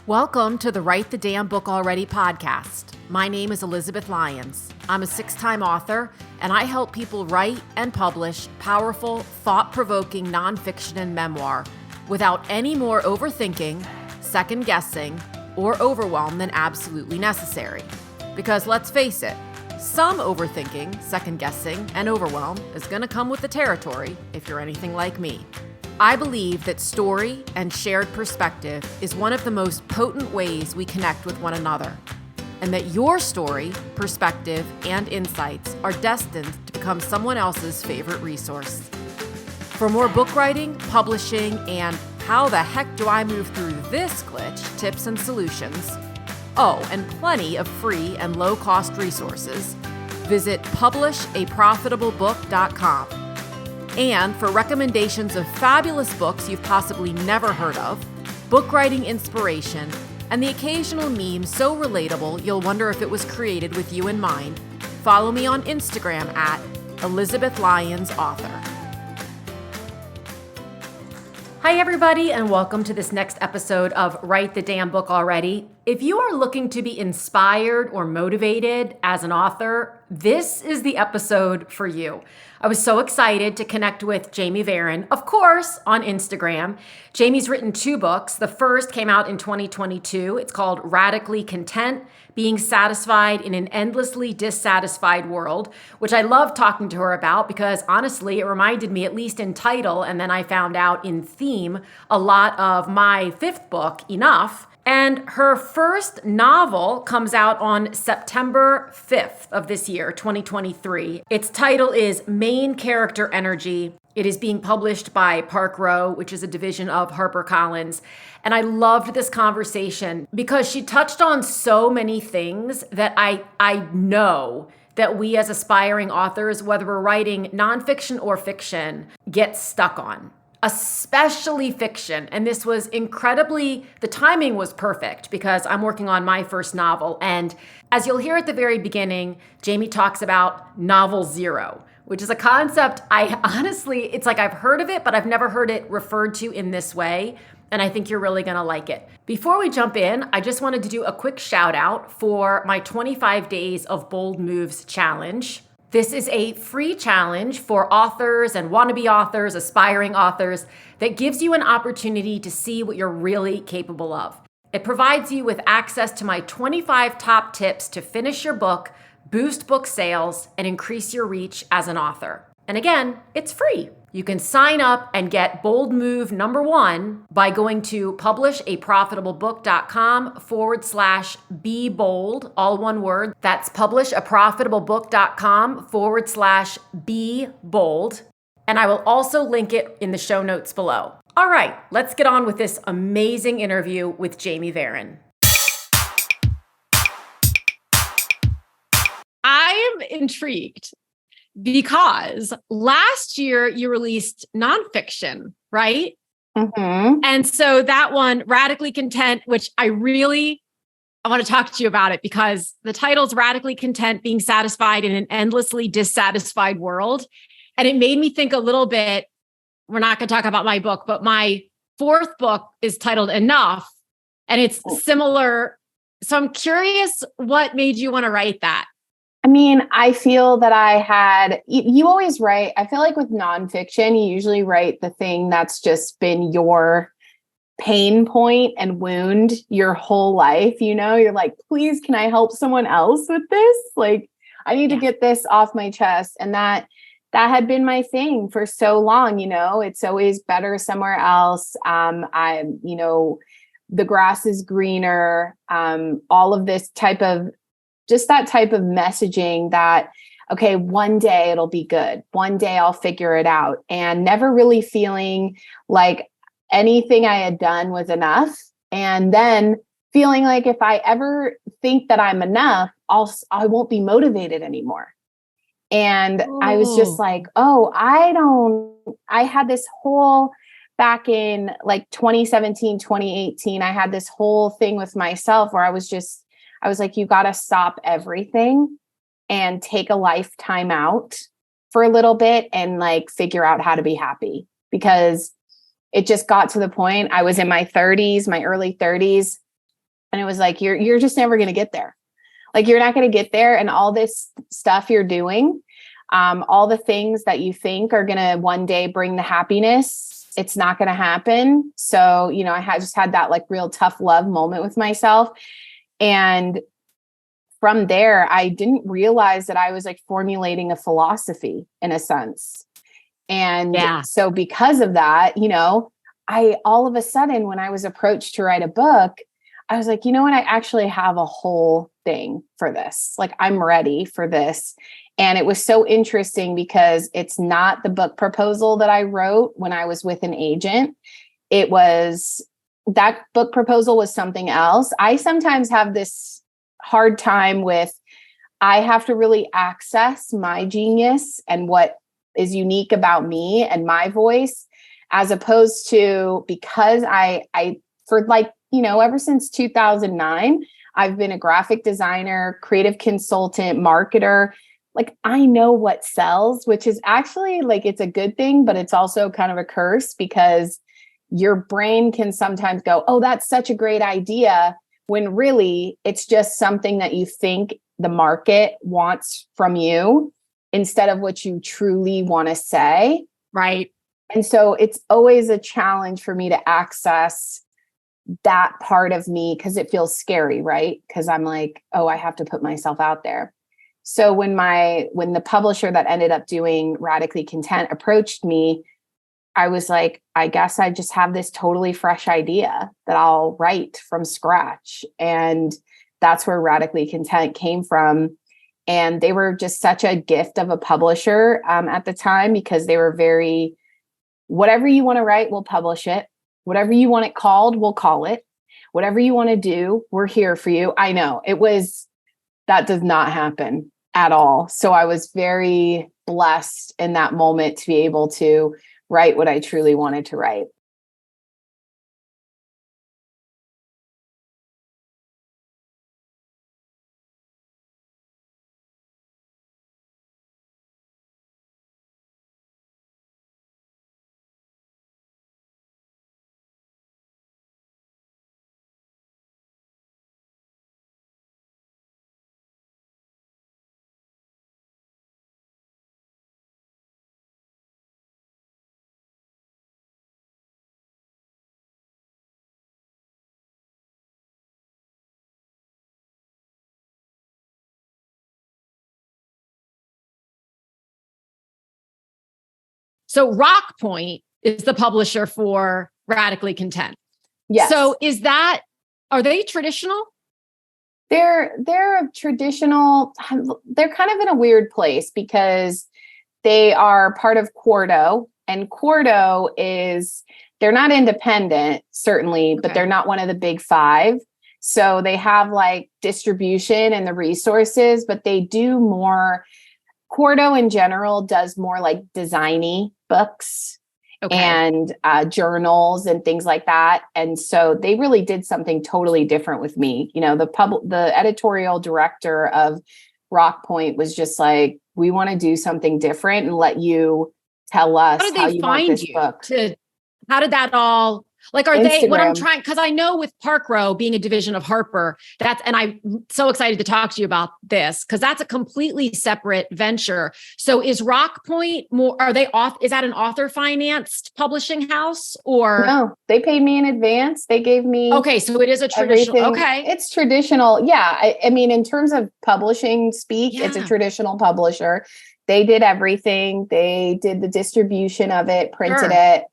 Welcome to the Write the Damn Book Already podcast. My name is Elizabeth Lyons. I'm a 6-time author, and I help people write and publish powerful, thought-provoking nonfiction and memoir without any more overthinking, second-guessing, or overwhelm than absolutely necessary. Because let's face it, some overthinking, second-guessing, and overwhelm is going to come with the territory if you're anything like me. I believe that story and shared perspective is one of the most potent ways we connect with one another, and that your story, perspective, and insights are destined to become someone else's favorite resource. For more book writing, publishing, and how the heck do I move through this glitch tips and solutions, and plenty of free and low-cost resources, visit publishaprofitablebook.com. And for recommendations of fabulous books you've possibly never heard of, book writing inspiration, and the occasional meme so relatable you'll wonder if it was created with you in mind, follow me on Instagram at Elizabeth Lyons Author. Hi everybody, and welcome to this next episode of Write the Damn Book Already. If you are looking to be inspired or motivated as an author, this is the episode for you. I was so excited to connect with Jamie Varon, of course, on Instagram. Jamie's written 2 books. The first came out in 2022. It's called Radically Content, Being Satisfied in an Endlessly Dissatisfied World, which I love talking to her about because honestly, it reminded me, at least in title, and then I found out in theme, a lot of my 5th book, Enough. And her first novel comes out on September 5th of this year, 2023. Its title is Main Character Energy. It is being published by Park Row, which is a division of HarperCollins. And I loved this conversation because she touched on so many things that I know that we as aspiring authors, whether we're writing nonfiction or fiction, get stuck on. Especially fiction. And this was the timing was perfect because I'm working on my first novel. And as you'll hear at the very beginning, Jamie talks about novel zero, which is a concept it's like I've heard of it, but I've never heard it referred to in this way. And I think you're really going to like it. Before we jump in, I just wanted to do a quick shout out for my 25 Days of Bold Moves challenge. This is a free challenge for authors and wannabe authors, aspiring authors, that gives you an opportunity to see what you're really capable of. It provides you with access to my 25 top tips to finish your book, boost book sales, and increase your reach as an author. And again, it's free. You can sign up and get bold move number 1 by going to publishaprofitablebook.com/be bold, all one word. That's publishaprofitablebook.com/be bold. And I will also link it in the show notes below. All right, let's get on with this amazing interview with Jamie Varon. I am intrigued because last year you released Nonfiction, right? Mm-hmm. And so that one, Radically Content, which I want to talk to you about it because the title's Radically Content, Being Satisfied in an Endlessly Dissatisfied World. And it made me think a little bit, we're not going to talk about my book, but my 4th book is titled Enough, and it's similar. So I'm curious what made you want to write that? I mean, I feel that you always write, I feel like with nonfiction, you usually write the thing that's just been your pain point and wound your whole life. You're like, please, can I help someone else with this? Like, I need to get this off my chest. And that had been my thing for so long. It's always better somewhere else. The grass is greener. All of this just that type of messaging that, okay, one day it'll be good. One day I'll figure it out, and never really feeling like anything I had done was enough. And then feeling like if I ever think that I'm enough, I won't be motivated anymore. And I was just like, I had this whole, back in like 2017, 2018, I had this whole thing with myself where I was like, you got to stop everything and take a lifetime out for a little bit and like figure out how to be happy, because it just got to the point I was in my 30s, my early 30s. And it was like, you're just never going to get there. Like, you're not going to get there. And all this stuff you're doing, all the things that you think are going to one day bring the happiness, it's not going to happen. So, I just had that like real tough love moment with myself. And from there, I didn't realize that I was like formulating a philosophy in a sense. And so because of that, I all of a sudden, when I was approached to write a book, I was like, you know what? I actually have a whole thing for this. Like, I'm ready for this. And it was so interesting because it's not the book proposal that I wrote when I was with an agent. It was, that book proposal was something else. I sometimes have this hard time with, I have to really access my genius and what is unique about me and my voice, as opposed to, because I for like, ever since 2009, I've been a graphic designer, creative consultant, marketer. Like, I know what sells, which is actually like, it's a good thing, but it's also kind of a curse, because your brain can sometimes go, oh, that's such a great idea, when really it's just something that you think the market wants from you instead of what you truly want to say. Right. And so it's always a challenge for me to access that part of me, because it feels scary, right? Because I'm like, oh, I have to put myself out there. So when the publisher that ended up doing Radically Content approached me, I was like, I guess I just have this totally fresh idea that I'll write from scratch. And that's where Radically Content came from. And they were just such a gift of a publisher at the time, because they were very, whatever you want to write, we'll publish it. Whatever you want it called, we'll call it. Whatever you want to do, we're here for you. I know that does not happen at all. So I was very blessed in that moment to be able to write what I truly wanted to write. So Rock Point is the publisher for Radically Content. Yes. So are they traditional? They're traditional. They're kind of in a weird place, because they are part of Quarto, and Quarto they're not independent, certainly, but they're not one of the big five. So they have like distribution and the resources, but they do more. Quarto in general does more like designy books and journals and things like that. And so they really did something totally different with me. The editorial director of Rock Point was just like, we want to do something different and let you tell us how you want this book. How did that all, like, are Instagram. they, what I'm trying, because I know with Park Row being a division of Harper, and I'm so excited to talk to you about this, because that's a completely separate venture. So is Rock Point is that an author financed publishing house, or? No, they paid me in advance. They gave me. Okay. So it is a traditional. Everything. Okay. It's traditional. Yeah. I mean, in terms of publishing speak, it's a traditional publisher. They did everything. They did the distribution of it, printed it.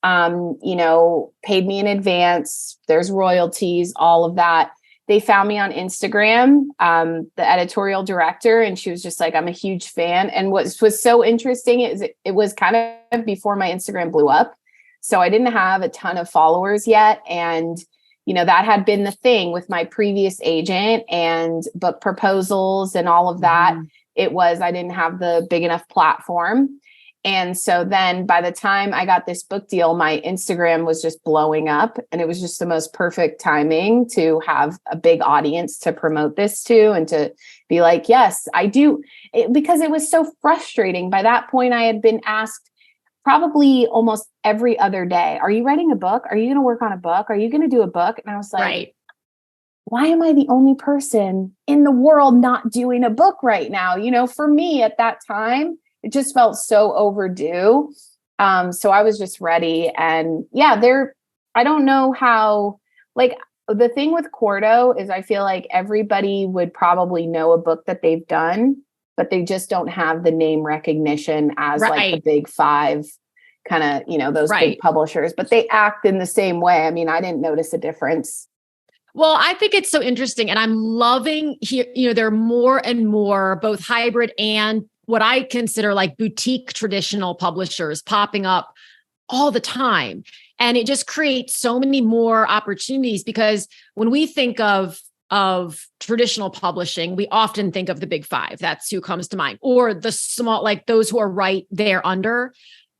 Paid me in advance. There's royalties, all of that. They found me on Instagram, the editorial director, and she was just like, I'm a huge fan. And what was so interesting is it was kind of before my Instagram blew up. So I didn't have a ton of followers yet. And, that had been the thing with my previous agent and book proposals and all of that. I didn't have the big enough platform. And so then by the time I got this book deal, my Instagram was just blowing up, and it was just the most perfect timing to have a big audience to promote this to, and to be like, yes, I do. Because it was so frustrating. By that point, I had been asked probably almost every other day, are you writing a book? Are you going to work on a book? Are you going to do a book? And I was like, why am I the only person in the world not doing a book right now? For me at that time, it just felt so overdue. So I was just ready. And yeah, I don't know how, like, the thing with Quarto is I feel like everybody would probably know a book that they've done, but they just don't have the name recognition as like the big five kind of, those big publishers, but they act in the same way. I mean, I didn't notice a difference. Well, I think it's so interesting, and I'm loving here, there are more and more both hybrid and what I consider like boutique traditional publishers popping up all the time. And it just creates so many more opportunities, because when we think of traditional publishing, we often think of the big five. That's who comes to mind, or the small, like those who are right there under.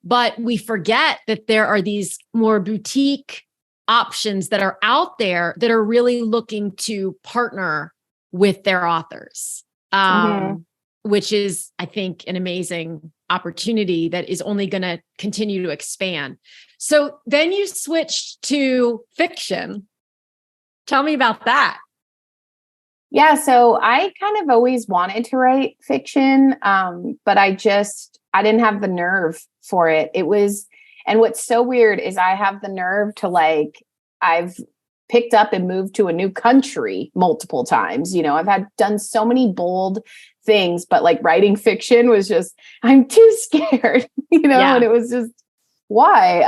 But we forget that there are these more boutique options that are out there that are really looking to partner with their authors, which is, I think, an amazing opportunity that is only going to continue to expand. So then you switched to fiction. Tell me about that. Yeah, so I kind of always wanted to write fiction, but I didn't have the nerve for it. And what's so weird is I have the nerve to I've picked up and moved to a new country multiple times. I've done so many bold things, but like writing fiction was just, I'm too scared, and it was just, why?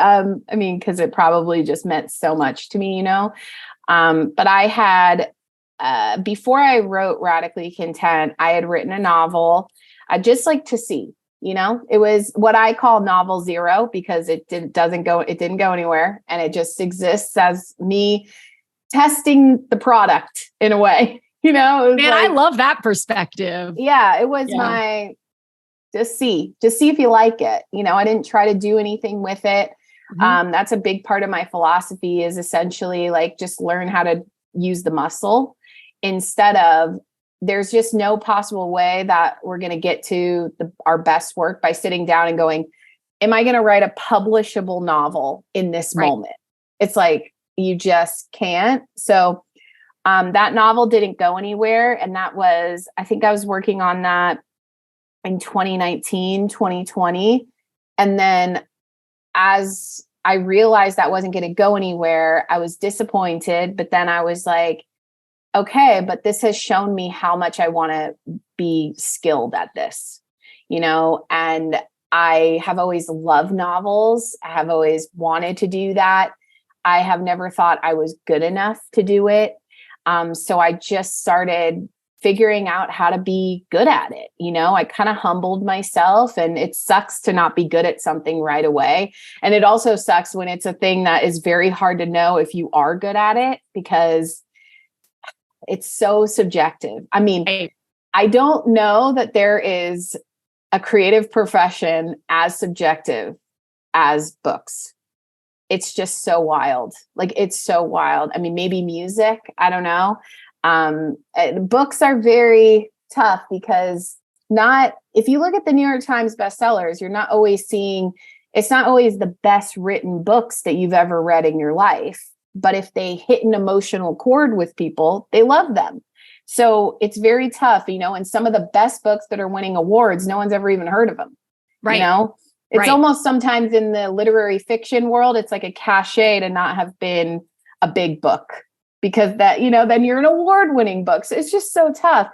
I mean, because it probably just meant so much to me, but I had, before I wrote Radically Content, I had written a novel. I'd just like to see. It was what I call novel zero, because it didn't go anywhere, and it just exists as me testing the product in a way. I love that perspective. Yeah, it was my just see if you like it. I didn't try to do anything with it. That's a big part of my philosophy, is essentially like just learn how to use the muscle, instead of, there's just no possible way that we're going to get to our best work by sitting down and going, am I going to write a publishable novel in this moment? It's like, you just can't. So that novel didn't go anywhere. And I think I was working on that in 2019, 2020. And then as I realized that wasn't going to go anywhere, I was disappointed. But then I was like, okay, but this has shown me how much I want to be skilled at this, and I have always loved novels. I have always wanted to do that. I have never thought I was good enough to do it. So I just started figuring out how to be good at it. I kind of humbled myself, and it sucks to not be good at something right away. And it also sucks when it's a thing that is very hard to know if you are good at it, because it's so subjective. I mean, I don't know that there is a creative profession as subjective as books. It's just so wild. Like, it's so wild. I mean, maybe music, I don't know. Books are very tough, because if you look at the New York Times bestsellers, you're not always seeing, it's not always the best written books that you've ever read in your life. But if they hit an emotional chord with people, they love them. So it's very tough, and some of the best books that are winning awards, no one's ever even heard of them. It's almost sometimes in the literary fiction world, it's like a cachet to not have been a big book, because that, then you're an award-winning book. So it's just so tough.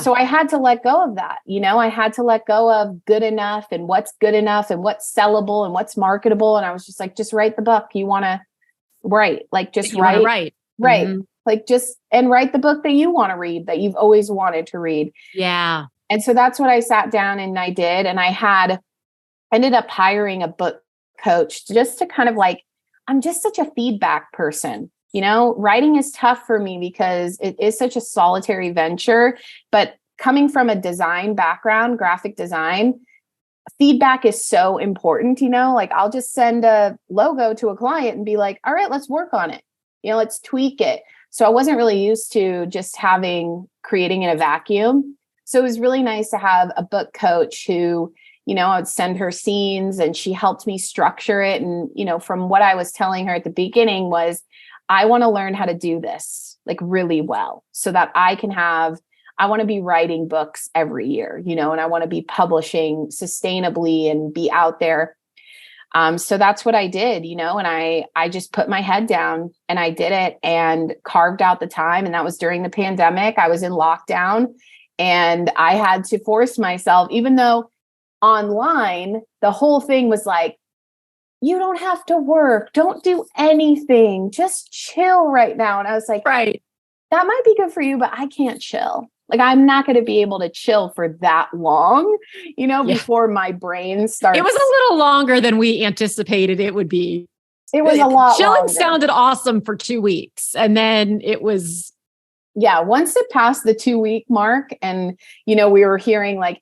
So I had to let go of that. I had to let go of good enough, and what's good enough, and what's sellable, and what's marketable. And I was just like, just write the book you want to write. Like, just write. Like, just, and write the book that you want to read, that you've always wanted to read. Yeah. And so that's what I sat down and I did. And I ended up hiring a book coach, just to kind of like, I'm just such a feedback person. Writing is tough for me because it is such a solitary venture, but coming from a design background, graphic design, feedback is so important. Like, I'll just send a logo to a client and be like, all right, let's work on it. Let's tweak it. So I wasn't really used to just creating in a vacuum. So it was really nice to have a book coach who, I would send her scenes and she helped me structure it. And, from what I was telling her at the beginning was, I want to learn how to do this like really well so that I want to be writing books every year, and I want to be publishing sustainably and be out there. So that's what I did, and I just put my head down and I did it and carved out the time. And that was during the pandemic. I was in lockdown and I had to force myself, even though online, the whole thing was like, you don't have to work. Don't do anything. Just chill right now. And I was like, right. That might be good for you, but I can't chill. Like, I'm not going to be able to chill for that long, before my brain starts. It was a little longer than we anticipated it would be. It was a lot Chilling longer. sounded awesome for 2 weeks. And then it was. Yeah. Once it passed the 2-week mark and, we were hearing like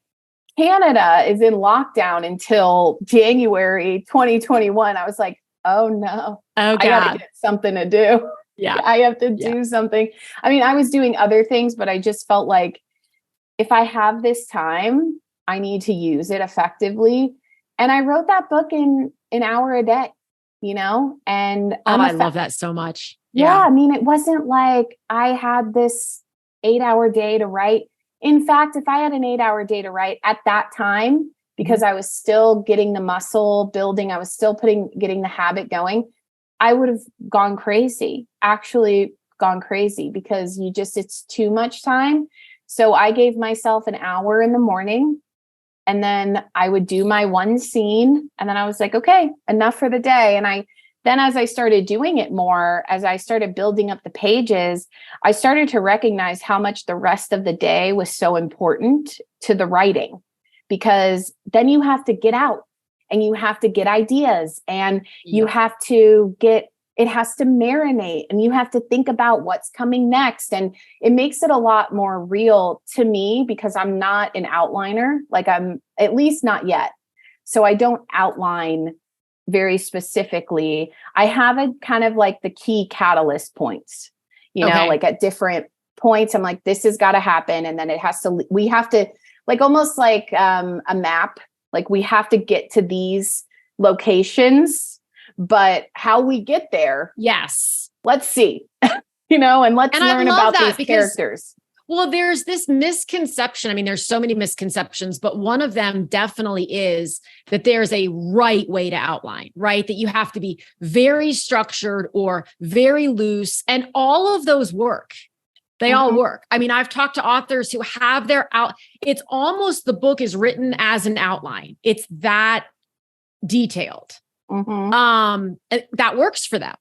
Canada is in lockdown until January 2021. I was like, oh no, oh, I got to get something to do. Yeah. I have to do something. I mean, I was doing other things, but I just felt like if I have this time, I need to use it effectively. And I wrote that book in an hour a day, and I love that so much. Yeah. I mean, it wasn't like I had this 8-hour day to write. In fact, if I had an 8-hour day to write at that time, because I was still getting the muscle building, I was still getting the habit going, I would have gone crazy, actually gone crazy, because it's too much time. So I gave myself an hour in the morning and then I would do my one scene. And then I was like, okay, enough for the day. And then as I started doing it more, as I started building up the pages, I started to recognize how much the rest of the day was so important to the writing, because then you have to get out and you have to get ideas and you have to it has to marinate and you have to think about what's coming next. And it makes it a lot more real to me because I'm not an outliner, like I'm at least not yet. So I don't outline very specifically. I have a kind of like the key catalyst points, like at different points, I'm like, this has got to happen. And then we have to like, almost like a map. Like we have to get to these locations, but how we get there. Yes. Let's see, and let's learn about these characters. Well, there's this misconception. I mean, there's so many misconceptions, but one of them definitely is that there's a right way to outline, right? That you have to be very structured or very loose, and all of those work. They all work. I mean, I've talked to authors who have it's almost the book is written as an outline. It's that detailed. That works for them.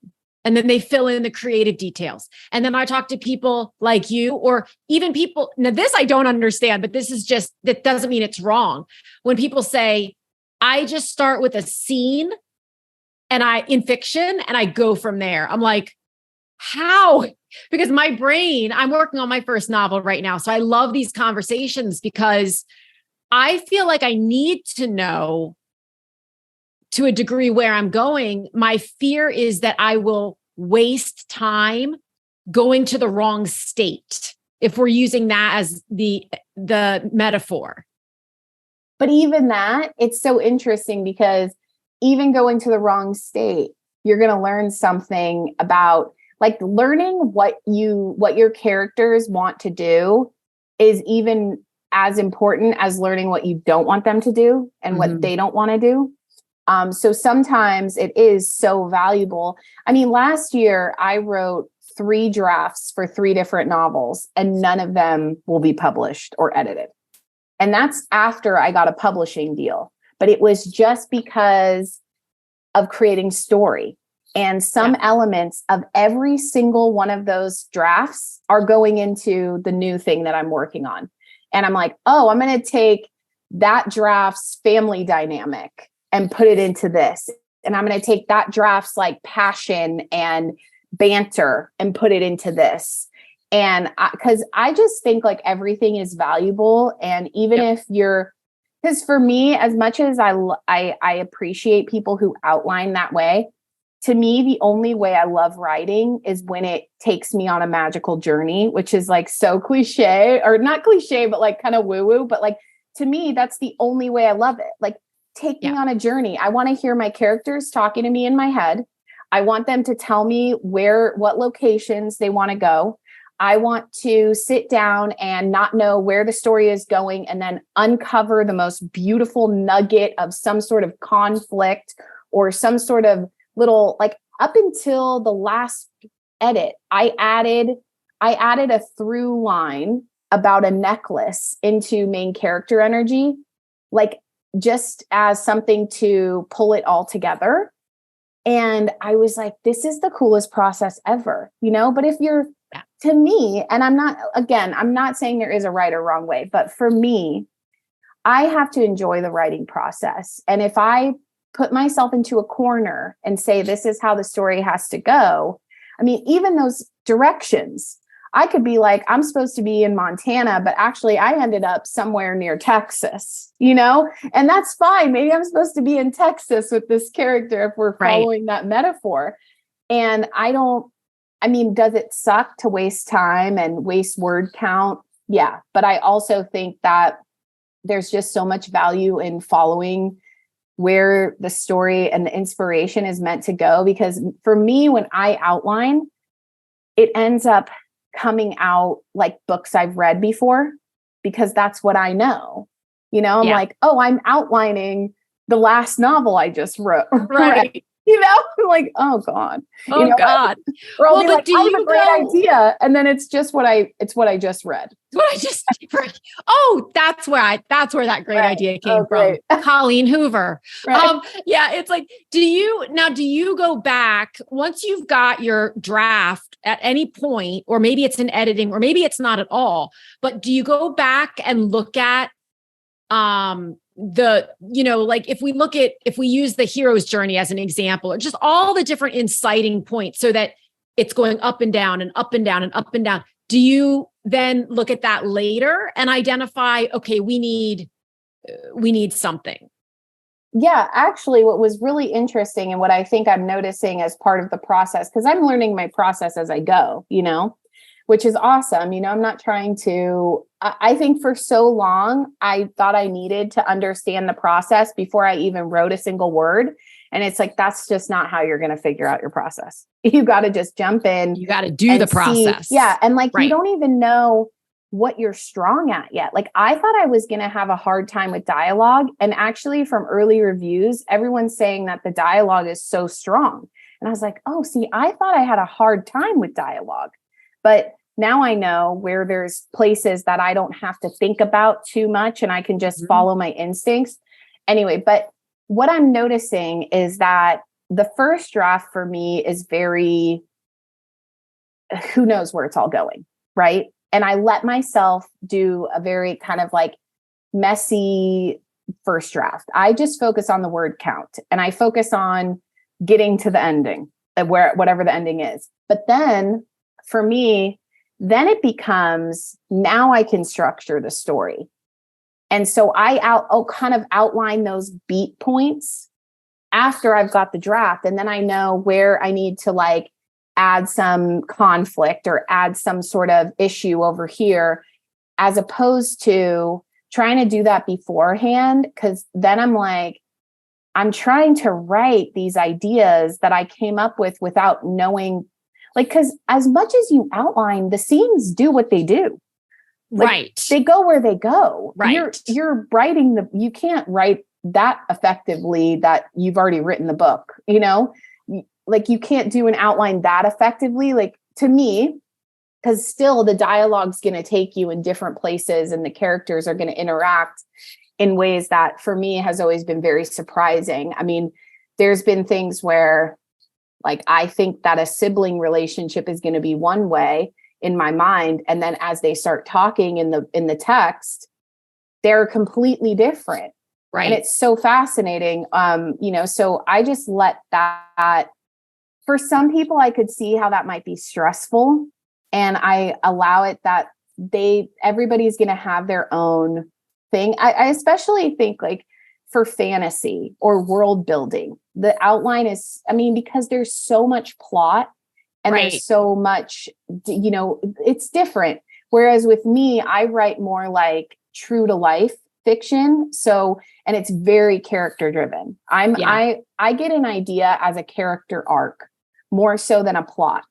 And then they fill in the creative details. And then I talk to people like you, or even people, now this I don't understand, but this is just, that doesn't mean it's wrong. When people say, I just start with a scene in fiction and I go from there. I'm like, how? Because my brain, I'm working on my first novel right now. So I love these conversations because I feel like I need to know to a degree where I'm going. My fear is that I will waste time going to the wrong state, if we're using that as the metaphor. But even that, it's so interesting because even going to the wrong state, you're going to learn something about, like, learning what your characters want to do is even as important as learning what you don't want them to do and what they don't want to do. So sometimes it is so valuable. I mean, last year I wrote 3 drafts for 3 different novels and none of them will be published or edited. And that's after I got a publishing deal, but it was just because of creating story. And some elements of every single one of those drafts are going into the new thing that I'm working on. And I'm like, oh, I'm going to take that draft's family dynamic and put it into this. And I'm going to take that draft's like passion and banter and put it into this. And because I just think like everything is valuable. And even if because for me, as much as I appreciate people who outline that way, to me, the only way I love writing is when it takes me on a magical journey, which is like so cliche, or not cliche, but like kind of woo-woo. But like, to me, that's the only way I love it. Like, take me on a journey. I want to hear my characters talking to me in my head. I want them to tell me what locations they want to go. I want to sit down and not know where the story is going and then uncover the most beautiful nugget of some sort of conflict or some sort of little, like, up until the last edit, I added a through line about a necklace into main character energy, like just as something to pull it all together. And I was like, this is the coolest process ever, but if you're, to me, and I'm not saying there is a right or wrong way, but for me, I have to enjoy the writing process. And if I put myself into a corner and say, this is how the story has to go, I mean, even those directions, I could be like, I'm supposed to be in Montana, but actually I ended up somewhere near Texas, and that's fine. Maybe I'm supposed to be in Texas with this character if we're following that metaphor. And does it suck to waste time and waste word count? Yeah. But I also think that there's just so much value in following where the story and the inspiration is meant to go. Because for me, when I outline, it ends up coming out like books I've read before, because that's what I know. I'm like, oh, I'm outlining the last novel I just wrote. Right. I'm like, oh God. Oh God. Or I'll be like, I have a great idea. And then it's what I just read. Oh, that's where that great idea came from. Colleen Hoover. Right. It's like, do you go back once you've got your draft at any point, or maybe it's in editing, or maybe it's not at all, but do you go back and look at, like if we use the hero's journey as an example, or just all the different inciting points so that it's going up and down and up and down and up and down. Do you then look at that later and identify, okay, we need something? Yeah, actually, what was really interesting and what I think I'm noticing as part of the process, because I'm learning my process as I go, which is awesome. I'm not trying to, I think for so long, I thought I needed to understand the process before I even wrote a single word. And it's like, that's just not how you're going to figure out your process. You got to just jump in. You got to do the process. Yeah. And you don't even know what you're strong at yet. Like, I thought I was going to have a hard time with dialogue. And actually from early reviews, everyone's saying that the dialogue is so strong. And I was like, oh, see, I thought I had a hard time with dialogue. But now I know where there's places that I don't have to think about too much and I can just follow my instincts. Anyway, but what I'm noticing is that the first draft for me is very, who knows where it's all going, right? And I let myself do a very kind of like messy first draft. I just focus on the word count and I focus on getting to the ending, whatever the ending is. But then for me, then it becomes, now I can structure the story. And so I'll kind of outline those beat points after I've got the draft. And then I know where I need to add some conflict or add some sort of issue over here, as opposed to trying to do that beforehand. Because then I'm trying to write these ideas that I came up with without knowing. Because as much as you outline, the scenes do what they do. Right. They go where they go. Right. You're writing you can't write that effectively that you've already written the book, you can't do an outline that effectively, to me, because still the dialogue's going to take you in different places and the characters are going to interact in ways that for me has always been very surprising. I mean, there's been things where I think that a sibling relationship is going to be one way in my mind. And then as they start talking in the text, they're completely different. Right. And it's so fascinating. So I just let that, for some people, I could see how that might be stressful. And I allow it that everybody's going to have their own thing. I especially think for fantasy or world building, the outline is, because there's so much plot and there's so much, it's different. Whereas with me, I write more true to life fiction. So, and it's very character driven. I get an idea as a character arc. more so than a plot.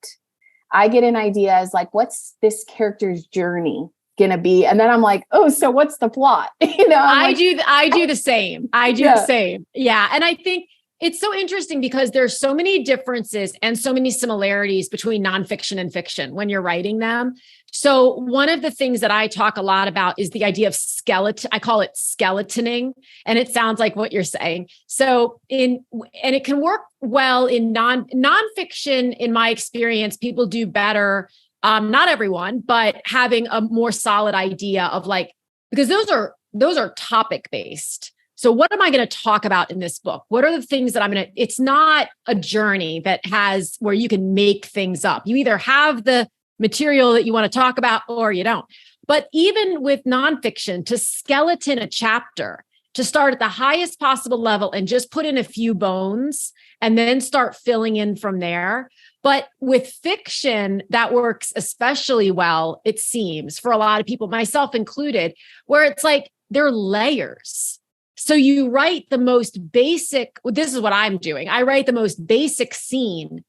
I get an idea as like, what's this character's journey gonna be? And then I'm like, oh, so what's the plot? I do the same. I do the same. Yeah. And I think it's so interesting because there's so many differences and so many similarities between nonfiction and fiction when you're writing them. So one of the things that I talk a lot about is the idea of skeleton. I call it skeletoning, and it sounds like what you're saying. So and it can work well in nonfiction. In my experience, people do better. Not everyone, but having a more solid idea of like, because those are topic based. So what am I going to talk about in this book? What are the things that it's not a journey that has where you can make things up. You either have the material that you want to talk about or you don't. But even with nonfiction, to skeleton a chapter, to start at the highest possible level and just put in a few bones and then start filling in from there. But with fiction, that works especially well, it seems, for a lot of people, myself included, where it's like there are layers. So you write the most basic, this is what I'm doing. I write the most basic scene,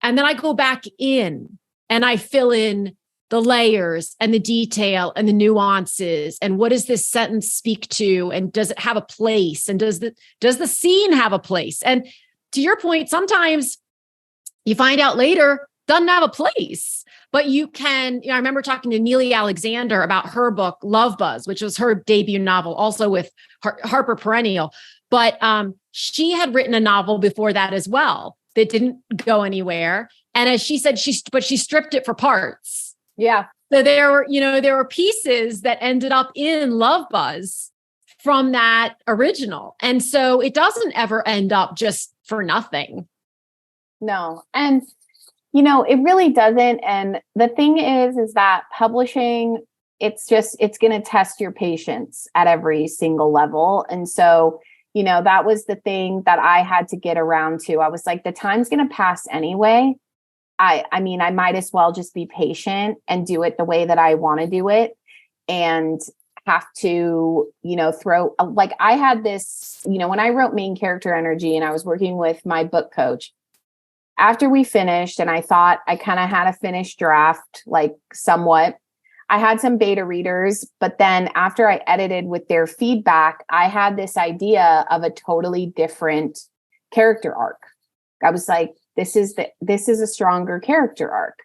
and then I go back in and I fill in the layers and the detail and the nuances. And what does this sentence speak to? And does it have a place? And does the scene have a place? And to your point, sometimes you find out later, doesn't have a place. But you can, I remember talking to Neely Alexander about her book, Love Buzz, which was her debut novel, also with Harper Perennial. But she had written a novel before that as well that didn't go anywhere. And as she said, she stripped it for parts. Yeah. So there were pieces that ended up in Love Buzz from that original. And so it doesn't ever end up just for nothing. No. And it really doesn't. And the thing is that publishing, it's going to test your patience at every single level. And so, that was the thing that I had to get around to. I was like, the time's going to pass anyway. I mean, I might as well just be patient and do it the way that I want to do it, and have to, throw, like I had this, when I wrote Main Character Energy and I was working with my book coach, after we finished, and I thought I kind of had a finished draft, like somewhat, I had some beta readers, but then after I edited with their feedback, I had this idea of a totally different character arc. I was like, this is a stronger character arc.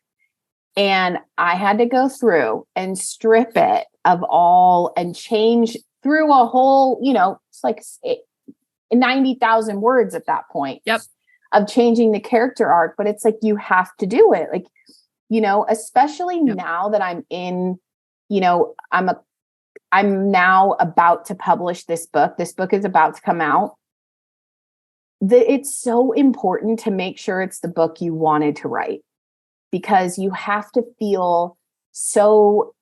And I had to go through and strip it of all and change through a whole, it's like 90,000 words at that point. Yep. Of changing the character arc, but it's like, you have to do it. Like, especially now that I'm in, I'm now about to publish this book. This book is about to come out. It's so important to make sure it's the book you wanted to write, because you have to feel so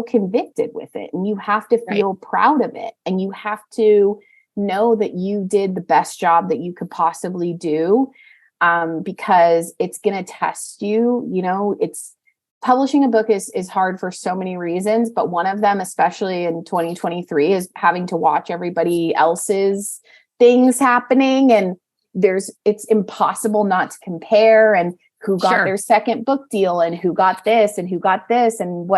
convicted with it, and you have to feel proud of it, and you have to know that you did the best job that you could possibly do, because it's going to test you. It's publishing a book is hard for so many reasons, but one of them, especially in 2023, is having to watch everybody else's things happening, and it's impossible not to compare, and who got their second book deal, and who got this, and who got this, and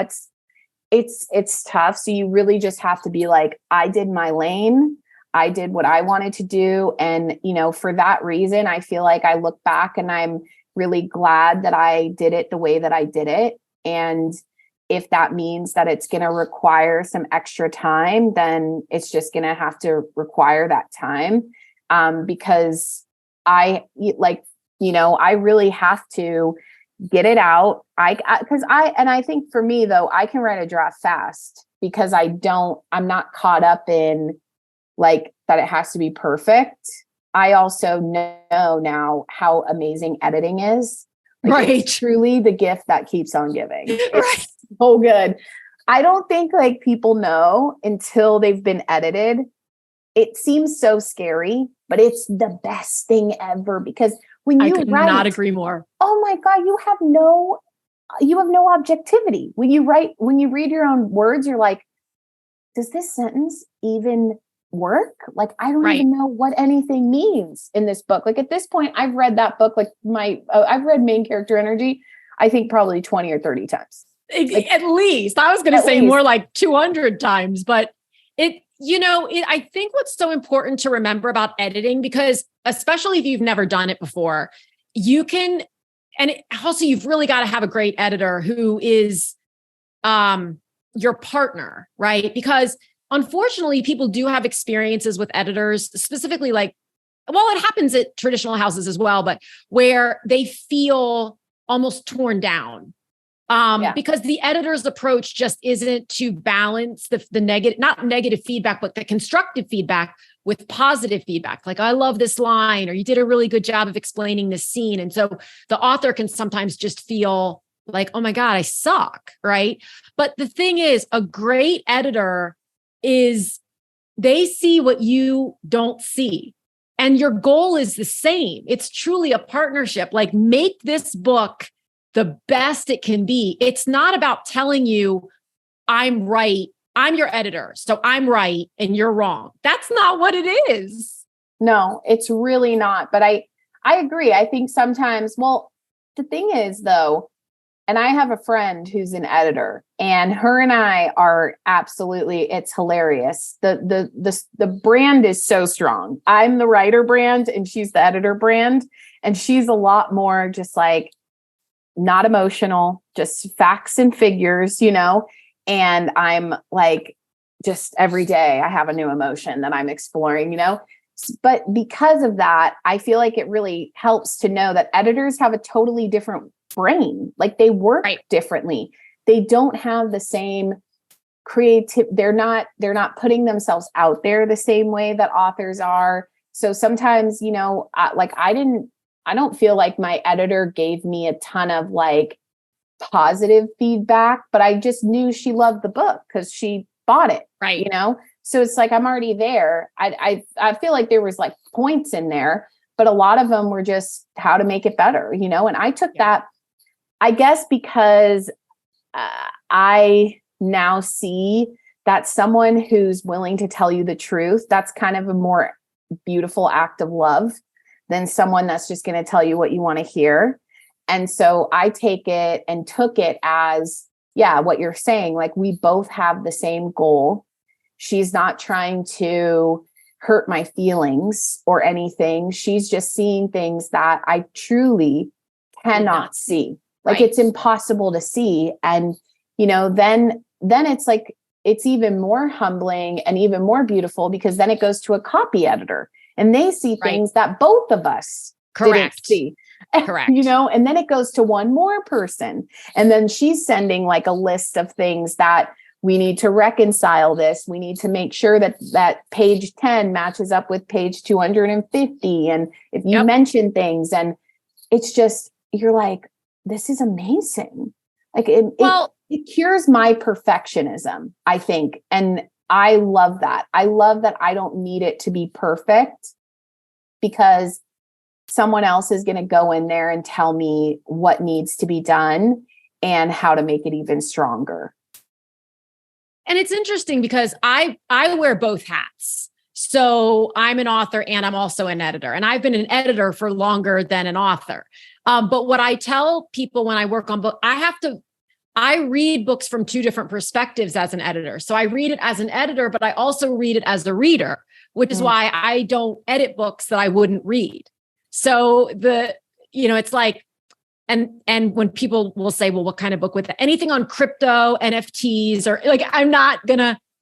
it's tough. So you really just have to be like, I did my lane. I did what I wanted to do. And, for that reason, I feel like I look back and I'm really glad that I did it the way that I did it. And if that means that it's going to require some extra time, then it's just going to have to require that time. Because I really have to get it out. I think for me though, I can write a draft fast because I'm not caught up in like that it has to be perfect. I also know now how amazing editing is. Like, it's truly the gift that keeps on giving. It's so good. I don't think like people know until they've been edited. It seems so scary, but it's the best thing ever, because when you could not agree more. Oh my God, you have no objectivity. When you read your own words, you're like, does this sentence even work? Like, I don't Right. even know what anything means in this book. Like at this point, I've read that book, like I've read Main Character Energy, I think probably 20 or 30 times. Like, At least. I was going to say least. more like 200 times, but I think what's so important to remember about editing, because especially if you've never done it before, also you've really got to have a great editor who is your partner, right? Because unfortunately, people do have experiences with editors, specifically it happens at traditional houses as well, but where they feel almost torn down. Because the editor's approach just isn't to balance the negative, not negative feedback, but the constructive feedback with positive feedback. Like, I love this line, or you did a really good job of explaining this scene. And so the author can sometimes just feel like, oh my God, I suck, right? But the thing is, a great editor they see what you don't see. And your goal is the same. It's truly a partnership. Like, make this book the best it can be. It's not about telling you, I'm right. I'm your editor, so I'm right and you're wrong. That's not what it is. No, it's really not. But I agree. I think sometimes, well, the thing is though, and I have a friend who's an editor, and her and I are absolutely, it's hilarious. The brand is so strong. I'm the writer brand and she's the editor brand. And she's a lot more just like, not emotional, just facts and figures, and I'm like, just every day I have a new emotion that I'm exploring, but because of that, I feel like it really helps to know that editors have a totally different brain. Like, they work differently. They don't have the same creative, they're not putting themselves out there the same way that authors are. So sometimes, I don't feel like my editor gave me a ton of like positive feedback, but I just knew she loved the book because she bought it. Right. So it's like, I'm already there. I feel like there was like points in there, but a lot of them were just how to make it better, and I took that, I guess, because I now see that someone who's willing to tell you the truth, that's kind of a more beautiful act of love than someone that's just going to tell you what you want to hear. And so I took it as, what you're saying, like, we both have the same goal. She's not trying to hurt my feelings or anything. She's just seeing things that I truly cannot see. Like, it's impossible to see. And, then it's like, it's even more humbling and even more beautiful, because then it goes to a copy editor and they see things that both of us didn't see. Correct. And then it goes to one more person. And then she's sending like a list of things that we need to reconcile this. We need to make sure that page 10 matches up with page 250. And if you mention things, and it's just, you're like, this is amazing. Like, it cures my perfectionism, I think. And I love that. I love that I don't need it to be perfect, because someone else is going to go in there and tell me what needs to be done and how to make it even stronger. And it's interesting because I wear both hats. So I'm an author and I'm also an editor, and I've been an editor for longer than an author. But what I tell people when I work on books, I read books from two different perspectives as an editor. So I read it as an editor, but I also read it as a reader, which is why I don't edit books that I wouldn't read. So it's like, and when people will say, well, what kind of book would that? Anything on crypto, NFTs, or like,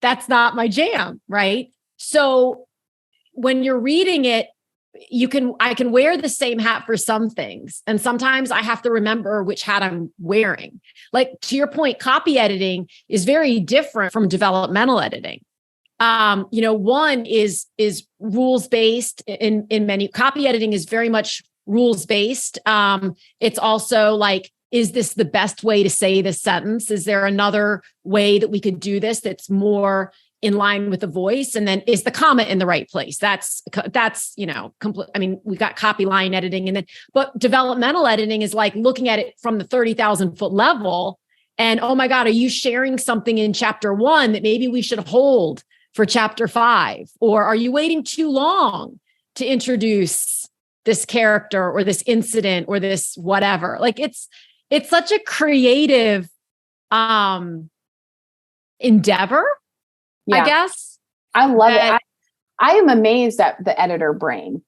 that's not my jam, right? So when you're reading it, I can wear the same hat for some things. And sometimes I have to remember which hat I'm wearing. Like, to your point, copy editing is very different from developmental editing. One is rules-based in many. Copy editing is very much rules-based. It's also like, is this the best way to say this sentence? Is there another way that we could do this that's more in line with the voice? And then, is the comma in the right place? That's complete. I mean, we've got copy line editing, but developmental editing is like looking at it from the 30,000 foot level. And, oh my God, are you sharing something in chapter 1 that maybe we should hold for chapter 5? Or are you waiting too long to introduce this character or this incident or this whatever? Like it's such a creative endeavor, I guess. I love it. I am amazed at the editor brain.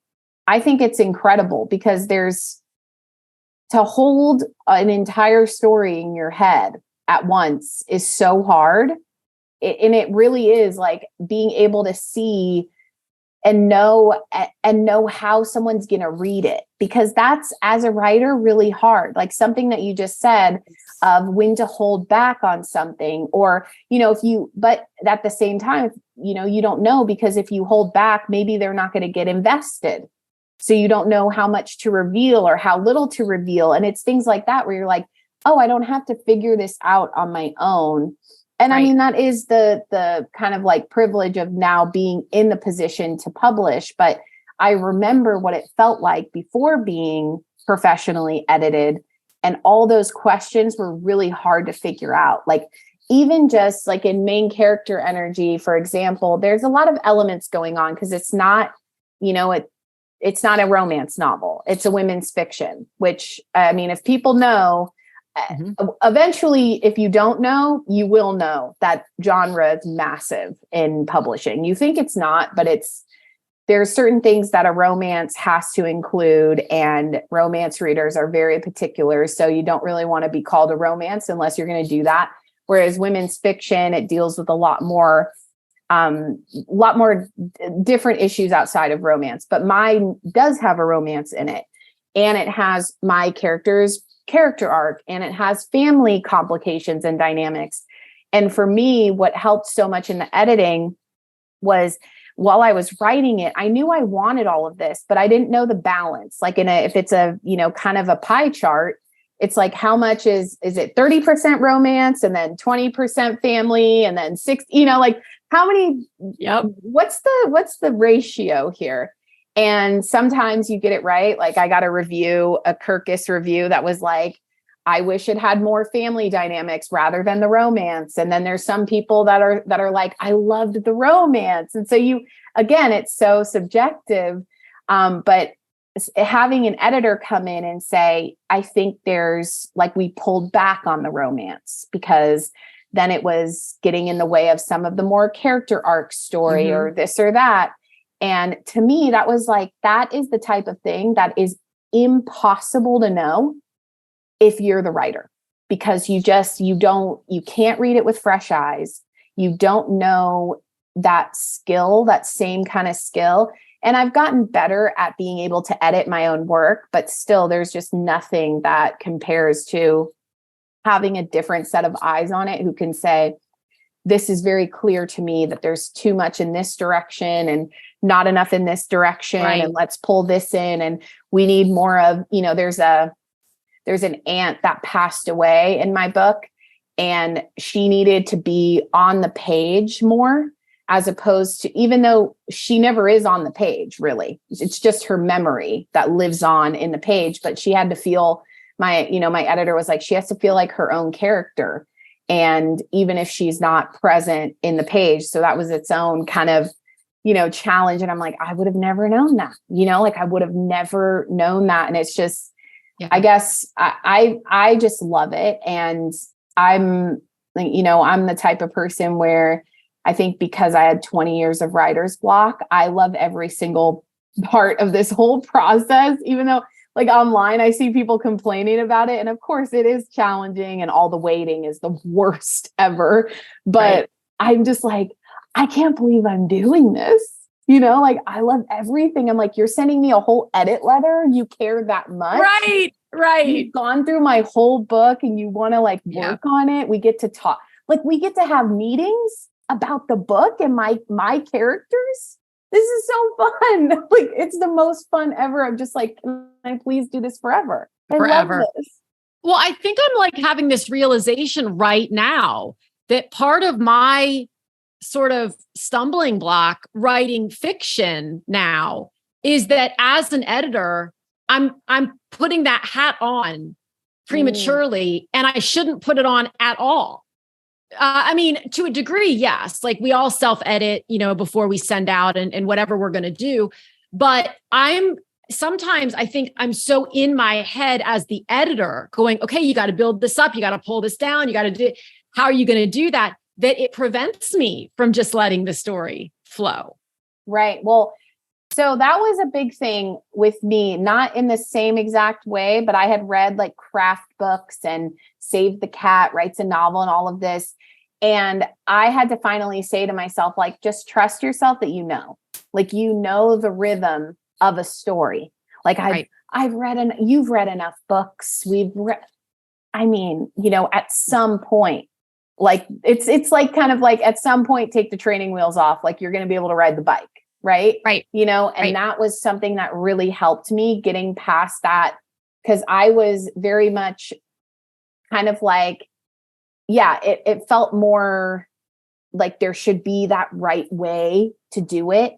I think it's incredible because to hold an entire story in your head at once is so hard. And it really is like being able to see and know how someone's going to read it, because that's, as a writer, really hard. Like something that you just said of when to hold back on something, or, but at the same time, you don't know, because if you hold back, maybe they're not going to get invested. So you don't know how much to reveal or how little to reveal. And it's things like that where you're like, oh, I don't have to figure this out on my own. And right. I mean, that is the kind of like privilege of now being in the position to publish. But I remember what it felt like before being professionally edited. And all those questions were really hard to figure out. Like, even just like in main character energy, for example, there's a lot of elements going on because it's not, it's not a romance novel. It's a women's fiction, which, I mean, if people know, eventually, if you don't know, you will know that genre is massive in publishing. You think it's not, but there's certain things that a romance has to include, and romance readers are very particular. So you don't really want to be called a romance unless you're going to do that. Whereas women's fiction, it deals with a lot more different issues outside of romance. But mine does have a romance in it, and it has my character's character arc, and it has family complications and dynamics. And for me, what helped so much in the editing was, while I was writing it, I knew I wanted all of this, but I didn't know the balance. Like if it's a, kind of a pie chart, it's like, how much is it 30% romance and then 20% family and then 60, like how many, what's the ratio here? And sometimes you get it right. Like I got a Kirkus review that was like, I wish it had more family dynamics rather than the romance. And then there's some people that are like, I loved the romance. And so again, it's so subjective. But having an editor come in and say, I think there's like, we pulled back on the romance because then it was getting in the way of some of the more character arc story or this or that. And to me, that was like, that is the type of thing that is impossible to know if you're the writer, because you can't read it with fresh eyes. You don't know that skill, that same kind of skill. And I've gotten better at being able to edit my own work, but still there's just nothing that compares to having a different set of eyes on it who can say, this is very clear to me that there's too much in this direction and not enough in this direction. Right. And let's pull this in. And we need more of, there's an aunt that passed away in my book, and she needed to be on the page more, as opposed to, even though she never is on the page, really, it's just her memory that lives on in the page. But she had to feel my editor was like, she has to feel like her own character. And even if she's not present in the page. So that was its own kind of, challenge. And I'm like, I would have never known that, I would have never known that. And it's just, I guess I just love it. And I'm the type of person where I think because I had 20 years of writer's block, I love every single part of this whole process, even though like online, I see people complaining about it. And of course it is challenging and all the waiting is the worst ever. But I'm just like, I can't believe I'm doing this. I love everything. I'm like, you're sending me a whole edit letter. You care that much. Right. You've gone through my whole book and you want to work on it. We get to talk, we get to have meetings about the book and my characters. This is so fun. It's the most fun ever. I'm just like, can I please do this forever? I love this. Well, I think I'm having this realization right now that part of my sort of stumbling block writing fiction now is that as an editor, I'm putting that hat on prematurely and I shouldn't put it on at all. I mean, to a degree, yes. Like we all self-edit, before we send out and whatever we're going to do. But sometimes I think I'm so in my head as the editor going, okay, you got to build this up. You got to pull this down. You got to do, how are you going to do that? That it prevents me from just letting the story flow. Right. Well, so that was a big thing with me, not in the same exact way, but I had read like craft books and Save the Cat writes a novel and all of this. And I had to finally say to myself, like, just trust yourself that like, the rhythm of a story. Like I've read, you've read enough books. At some point, like it's like kind of like at some point, take the training wheels off, like you're going to be able to ride the bike. Right. Right. And that was something that really helped me getting past that. Cause I was very much kind of like, it felt more like there should be that right way to do it.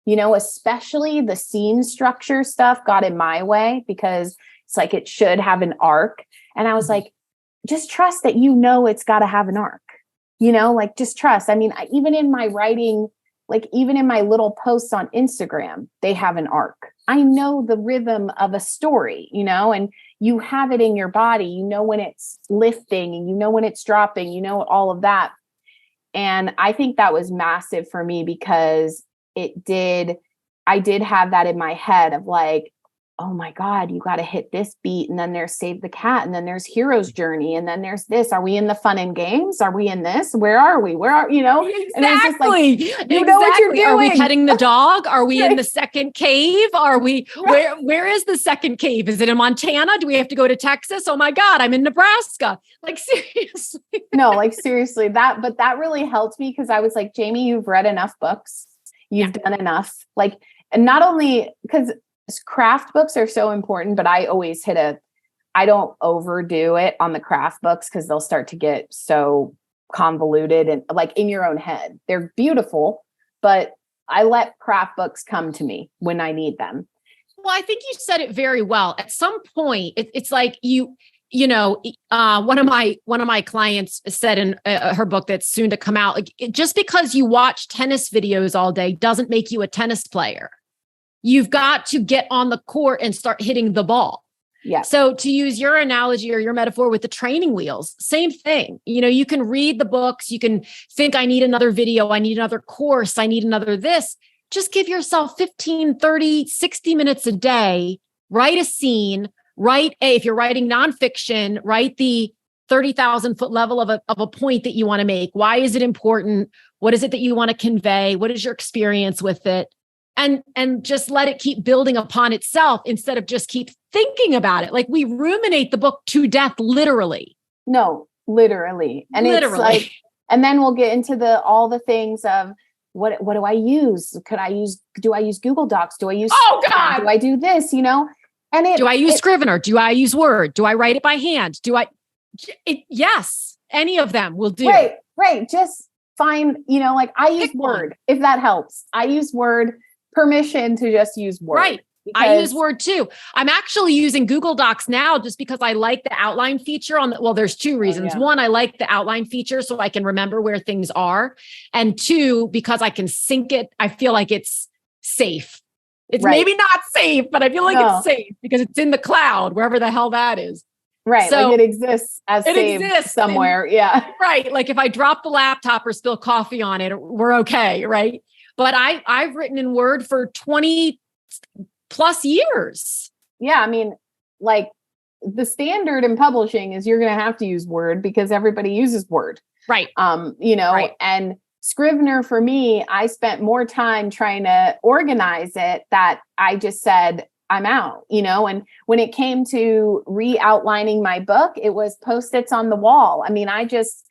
Especially the scene structure stuff got in my way because it's like, it should have an arc. And I was like, just trust that, it's got to have an arc, like just trust. I mean, even in my writing, like even in my little posts on Instagram, they have an arc. I know the rhythm of a story, and you have it in your body, when it's lifting and when it's dropping, all of that. And I think that was massive for me because I did have that in my head of like, oh my God, you got to hit this beat. And then there's Save the Cat. And then there's Hero's Journey. And then there's this. Are we in the fun and games? Are we in this? Where are we? Exactly. And it's just like, know what you're doing. Are we petting the dog? Are we in the second cave? Are we, where is the second cave? Is it in Montana? Do we have to go to Texas? Oh my God, I'm in Nebraska. Like seriously. No, like seriously but that really helped me because I was like, Jamie, you've read enough books. You've done enough. Like, and not only because craft books are so important, but I always I don't overdo it on the craft books because they'll start to get so convoluted and like in your own head. They're beautiful, but I let craft books come to me when I need them. Well, I think you said it very well. At some point, it's like one of my clients said in her book that's soon to come out, like just because you watch tennis videos all day doesn't make you a tennis player. You've got to get on the court and start hitting the ball. Yeah. So to use your analogy or your metaphor with the training wheels, same thing. You can read the books. You can think I need another video. I need another course. I need another this. Just give yourself 15, 30, 60 minutes a day, write a scene, if you're writing nonfiction, write the 30,000 foot level of a point that you want to make. Why is it important? What is it that you want to convey? What is your experience with it? And just let it keep building upon itself instead of just keep thinking about it. Like we ruminate the book to death, literally. No, literally. And it's like, and then we'll get into all the things of what do I use? Do I use Google Docs? Do I use, oh God, do I do this, And do I use Scrivener? Do I use Word? Do I write it by hand? Yes, any of them will do. Right. Just find, like I use Word, if that helps. I use Word. Permission to just use Word. Right. I use Word too. I'm actually using Google Docs now just because I like the outline feature there's two reasons. One, I like the outline feature so I can remember where things are. And two, because I can sync it. I feel like it's safe. It's maybe not safe, but I feel like it's safe because it's in the cloud, wherever the hell that is. Right. So like it exists as saved somewhere. Right. Like if I drop the laptop or spill coffee on it, we're okay. Right. But I've written in Word for 20 plus years. Yeah. I mean, like the standard in publishing is you're going to have to use Word because everybody uses Word. Right. And Scrivener for me, I spent more time trying to organize it that I just said, I'm out, and when it came to re-outlining my book, it was Post-its on the wall. I just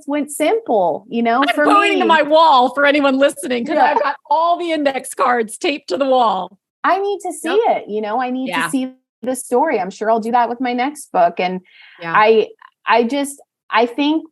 went simple, I'm for pointing me. to my wall for anyone listening because I've got all the index cards taped to the wall. I need to see it, I need to see the story. I'm sure I'll do that with my next book. And I think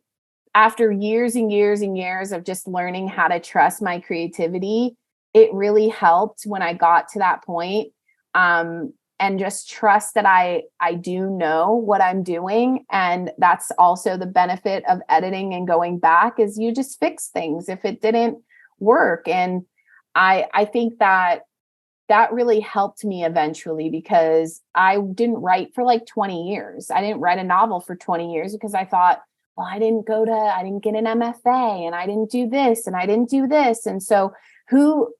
after years and years and years of just learning how to trust my creativity, it really helped when I got to that point. And and just trust that I do know what I'm doing. And that's also the benefit of editing and going back, is you just fix things if it didn't work. And I think that really helped me eventually, because I didn't write for like 20 years. I didn't write a novel for 20 years because I thought, well, I didn't get an MFA, and I didn't do this, and I didn't do this. And so who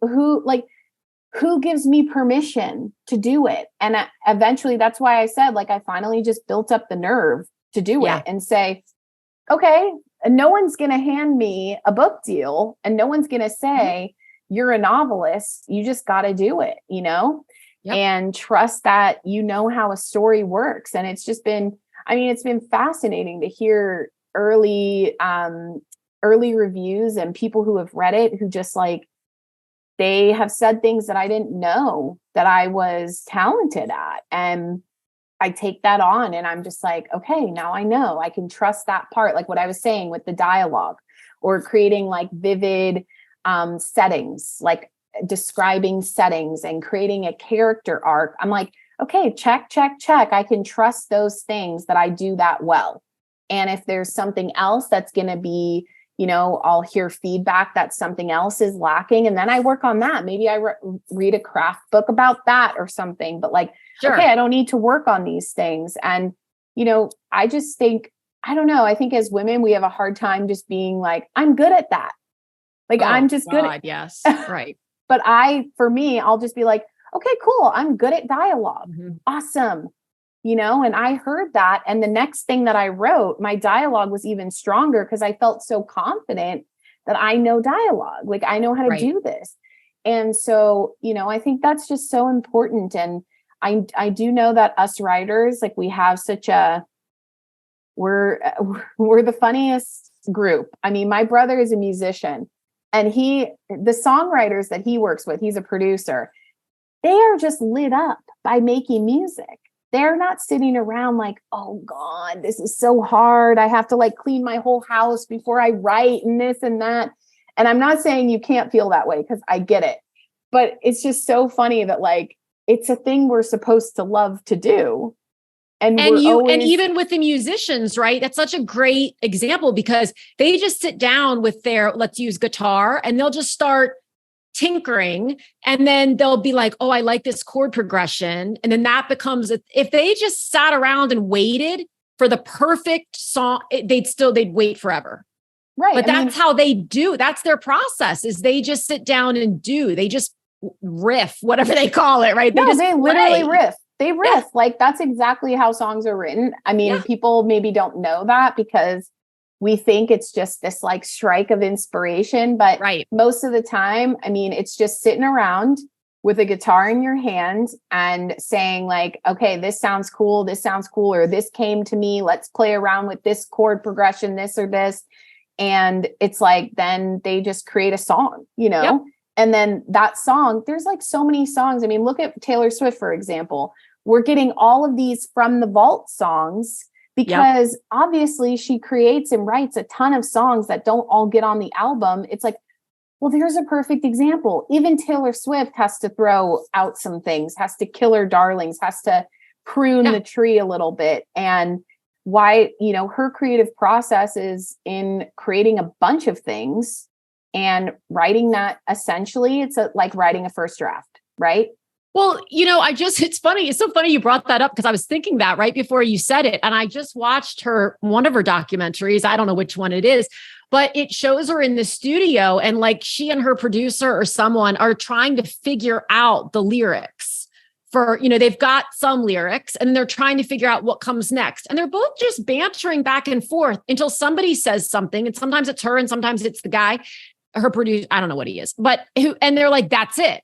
gives me permission to do it? And eventually that's why I said, like, I finally just built up the nerve to do it and say, okay, no one's going to hand me a book deal, and no one's going to say, you're a novelist. You just got to do it, and trust that you know how a story works. And it's just been, it's been fascinating to hear early reviews and people who have read it, who just like, they have said things that I didn't know that I was talented at. And I take that on, and I'm just like, okay, now I know I can trust that part. Like what I was saying with the dialogue, or creating like vivid settings, like describing settings and creating a character arc. I'm like, okay, check. I can trust those things, that I do that well. And if there's something else that's going to be, I'll hear feedback that something else is lacking, and then I work on that. Maybe I read a craft book about that or something, but like, okay, I don't need to work on these things. And, I just think, I don't know. I think as women, we have a hard time just being like, I'm good at that. Like, I'm just good at, yes. Right. But for me, I'll just be like, okay, cool. I'm good at dialogue. Awesome. And I heard that. And the next thing that I wrote, my dialogue was even stronger, because I felt so confident that I know dialogue. Like, I know how to do this. And so, I think that's just so important. And I do know that us writers, like, we have such we're the funniest group. My brother is a musician, and the songwriters that he works with, he's a producer. They are just lit up by making music. They're not sitting around like, oh God, this is so hard. I have to like clean my whole house before I write, and this and that. And I'm not saying you can't feel that way, because I get it. But it's just so funny that like, it's a thing we're supposed to love to do. And even with the musicians, right? That's such a great example, because they just sit down with their, let's use guitar, and they'll just start tinkering, and then they'll be like, oh, I like this chord progression. And then that becomes, if they just sat around and waited for the perfect song, they'd wait forever. Right. But that's how they do. That's their process, is they just sit down and they just riff, whatever they call it. Right. They literally riff. They riff. Yeah. Like, that's exactly how songs are written. People maybe don't know that, because we think it's just this like strike of inspiration, but most of the time, it's just sitting around with a guitar in your hand and saying like, okay, this sounds cool, or this came to me, let's play around with this chord progression, this or this. And it's like, then they just create a song, and then that song, there's like so many songs. Look at Taylor Swift, for example. We're getting all of these from the vault songs, because obviously she creates and writes a ton of songs that don't all get on the album. It's like, well, there's a perfect example. Even Taylor Swift has to throw out some things, has to kill her darlings, has to prune the tree a little bit. And why, her creative process is in creating a bunch of things and writing that. Essentially, it's like writing a first draft, right? Well, it's funny. It's so funny you brought that up, because I was thinking that right before you said it. And I just watched one of her documentaries. I don't know which one it is, but it shows her in the studio, and like she and her producer or someone are trying to figure out the lyrics for, they've got some lyrics, and they're trying to figure out what comes next. And they're both just bantering back and forth until somebody says something. And sometimes it's her and sometimes it's the guy, her producer. I don't know what he is, and they're like, that's it.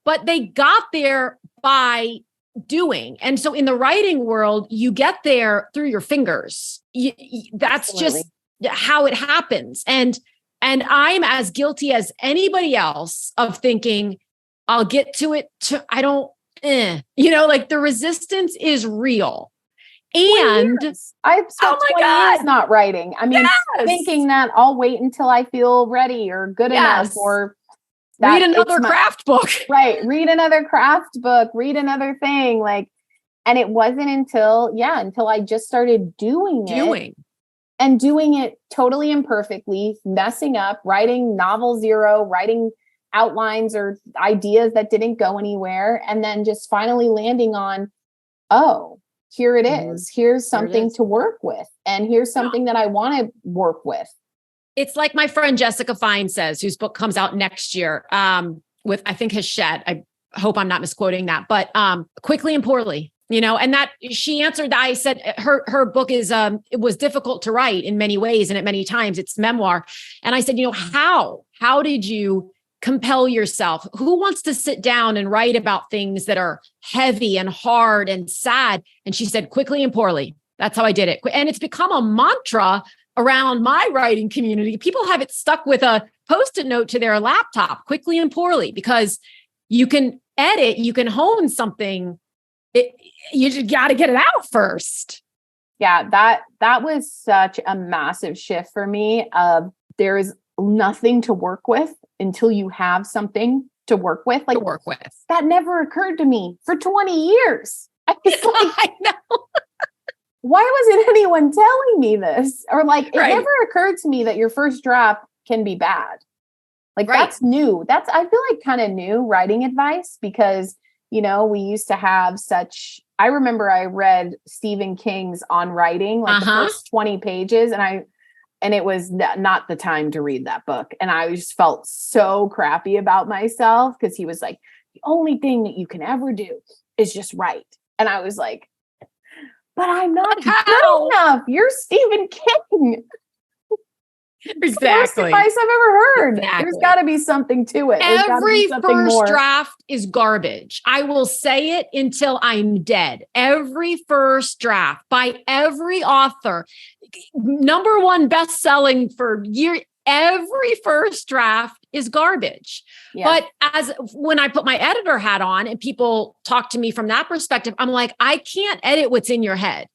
But they got there by doing. And so in the writing world, you get there through your fingers. That's Absolutely. Just how it happens. And I'm as guilty as anybody else of thinking, I'll get to it. Like the resistance is real. And I've spent 20 years not writing. Thinking that I'll wait until I feel ready or good enough, or Read another craft book. Right. Read another craft book, read another thing. Like, and it wasn't until I just started doing it and doing it totally imperfectly, messing up, writing novel zero, writing outlines or ideas that didn't go anywhere. And then just finally landing on, oh, here it is. Here's something to work with. And here's something that I want to work with. It's like my friend Jessica Fine says, whose book comes out next year, with, I think, Hachette. I hope I'm not misquoting that, but Quickly and Poorly, and that she answered that. I said her book is, it was difficult to write in many ways. And at many times it's memoir. And I said, how did you compel yourself? Who wants to sit down and write about things that are heavy and hard and sad? And she said, Quickly and Poorly. That's how I did it. And it's become a mantra around my writing community. People have it stuck with a Post-it note to their laptop, Quickly and Poorly, because you can edit, you can hone something. You just got to get it out first. Yeah, that was such a massive shift for me. There is nothing to work with until you have something to work with. Like, to work with. That never occurred to me for 20 years. I know. Why wasn't anyone telling me this? Or like, it never occurred to me that your first draft can be bad. Like, that's new. I feel like kind of new writing advice, because, we used to have I remember I read Stephen King's On Writing, like the first 20 pages, and it was not the time to read that book. And I just felt so crappy about myself, because he was like, the only thing that you can ever do is just write. And I was like, but I'm not good enough. You're Stephen King. Exactly. Worst advice I've ever heard. Exactly. There's got to be something to it. Every first draft is garbage. I will say it until I'm dead. Every first draft by every author, #1 best-selling for years. Every first draft is garbage. Yeah. But when I put my editor hat on and people talk to me from that perspective, I'm like, I can't edit what's in your head.